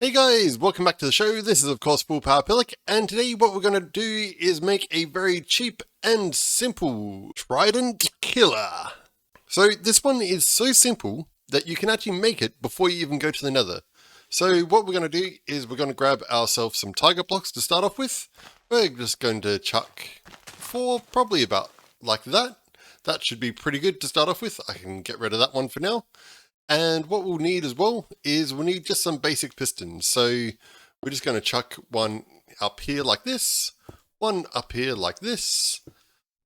Hey guys, welcome back to the show. This is of course Full Power Pillock, and today what we're going to do is make a very cheap and simple Trident killer. So this one is so simple that you can actually make it before you even go to the nether. So what we're going to do is we're going to grab ourselves some tiger blocks to start off with. We're just going to chuck 4, probably about like that. That should be pretty good to start off with. I can get rid of that one for now. And what we'll need as well is we'll need just some basic pistons. So we're just going to chuck one up here like this, one up here like this,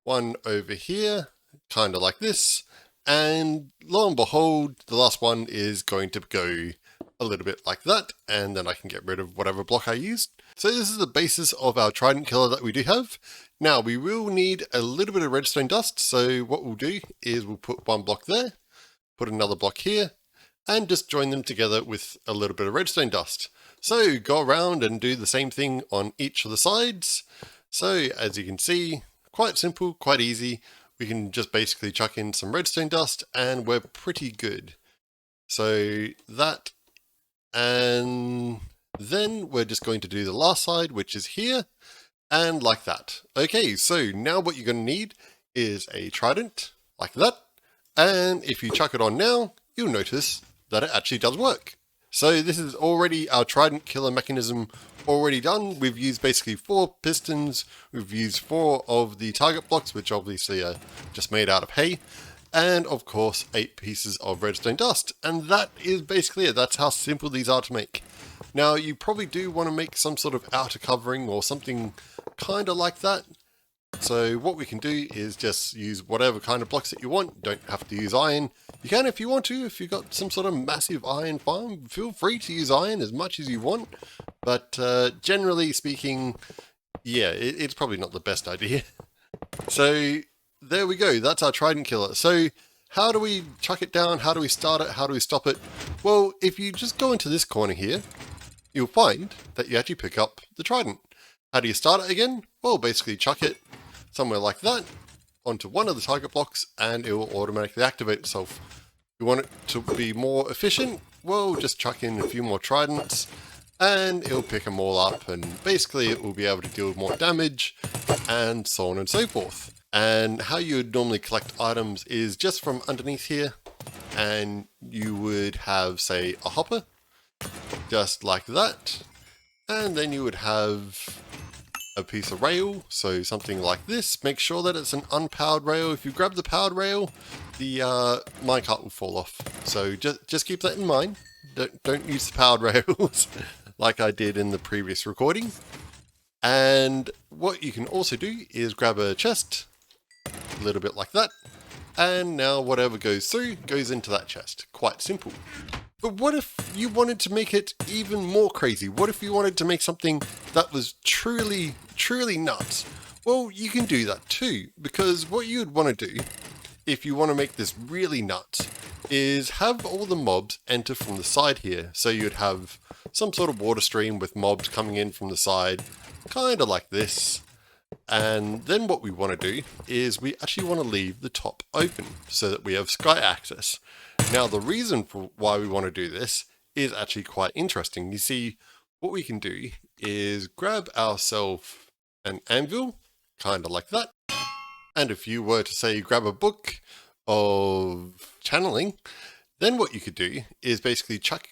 one over here, kind of like this. And lo and behold, the last one is going to go a little bit like that. And then I can get rid of whatever block I used. So this is the basis of our Trident killer that we do have. Now we will need a little bit of redstone dust. So what we'll do is we'll put one block there. Put another block here, and just join them together with a little bit of redstone dust. So go around and do the same thing on each of the sides. So as you can see, quite simple, quite easy. We can just basically chuck in some redstone dust and we're pretty good. So that, and then we're just going to do the last side, which is here, and like that. Okay, so now what you're going to need is a trident, like that. And if you chuck it on now, you'll notice that it actually does work. So this is already our Trident killer mechanism already done. We've used basically 4 pistons. We've used 4 of the target blocks, which obviously are just made out of hay. And of course, 8 pieces of redstone dust. And that is basically it. That's how simple these are to make. Now, you probably do want to make some sort of outer covering or something kind of like that. So what we can do is just use whatever kind of blocks that you want. You don't have to use iron. You can if you want to. If you've got some sort of massive iron farm, feel free to use iron as much as you want. But generally speaking, yeah, it's probably not the best idea. So there we go. That's our Trident killer. So how do we chuck it down? How do we start it? How do we stop it? Well, if you just go into this corner here, you'll find that you actually pick up the Trident. How do you start it again? Well, basically chuck it somewhere like that onto one of the target blocks and it will automatically activate itself. If you want it to be more efficient, well, just chuck in a few more tridents and it'll pick them all up, and basically it will be able to deal with more damage and so on and so forth. And how you would normally collect items is just from underneath here, and you would have, say, a hopper just like that, and then you would have a piece of rail, so something like this. Make sure that it's an unpowered rail. If you grab the powered rail, the minecart will fall off. So just keep that in mind. Don't use the powered rails like I did in the previous recording. And what you can also do is grab a chest, a little bit like that, and now whatever goes through goes into that chest. Quite simple. But what if you wanted to make it even more crazy? What if you wanted to make something that was truly nuts? Well, you can do that too, because what you would want to do, if you want to make this really nuts, is have all the mobs enter from the side here. So you'd have some sort of water stream with mobs coming in from the side, kind of like this. And then what we want to do is we actually want to leave the top open so that we have sky access. Now, the reason for why we want to do this is actually quite interesting. You see, what we can do is grab ourselves an anvil, kind of like that. And if you were to say grab a book of channeling, then what you could do is basically chuck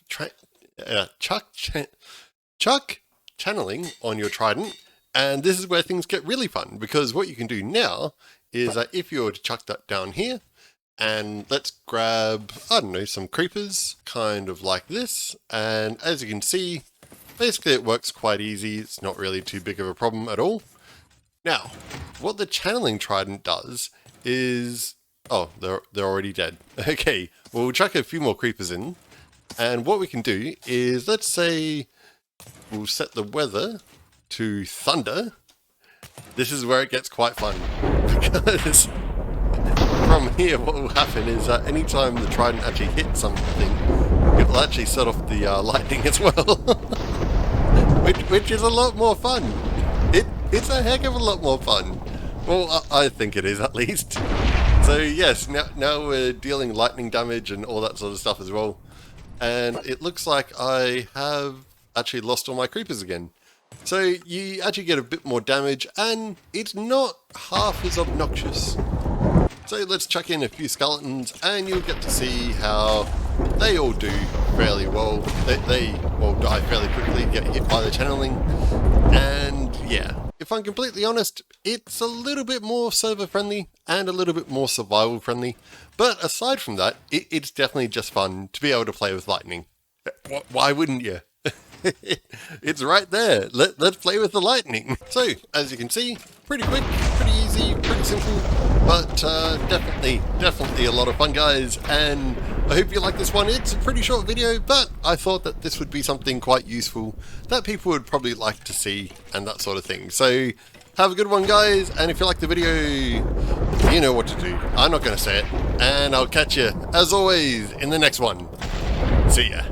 channeling on your trident. And this is where things get really fun, because what you can do now is that if you were to chuck that down here, and let's grab, I don't know, some creepers, kind of like this. And as you can see, basically it works quite easy. It's not really too big of a problem at all. Now, what the channeling trident does is, oh, they're already dead. Okay, well, we'll chuck a few more creepers in. And what we can do is, let's say we'll set the weather to thunder. This is where it gets quite fun, because from here what will happen is that anytime the trident actually hits something, it will actually set off the lightning as well. which is a lot more fun. It's a heck of a lot more fun. Well, I think it is, at least. So yes, now we're dealing lightning damage and all that sort of stuff as well. And it looks like I have actually lost all my creepers again. So you actually get a bit more damage, and it's not half as obnoxious. So let's chuck in a few skeletons, and you'll get to see how they all do fairly well. They all die fairly quickly, get hit by the channeling, and yeah. If I'm completely honest, it's a little bit more server friendly and a little bit more survival friendly. But aside from that, it's definitely just fun to be able to play with lightning. Why wouldn't you? It's right there. Let's play with the lightning. So, as you can see, pretty quick, pretty easy, pretty simple, but definitely a lot of fun, guys. And I hope you like this one. It's a pretty short video, but I thought that this would be something quite useful that people would probably like to see and that sort of thing. So, have a good one, guys. And if you like the video, you know what to do. I'm not going to say it. And I'll catch you, as always, in the next one. See ya.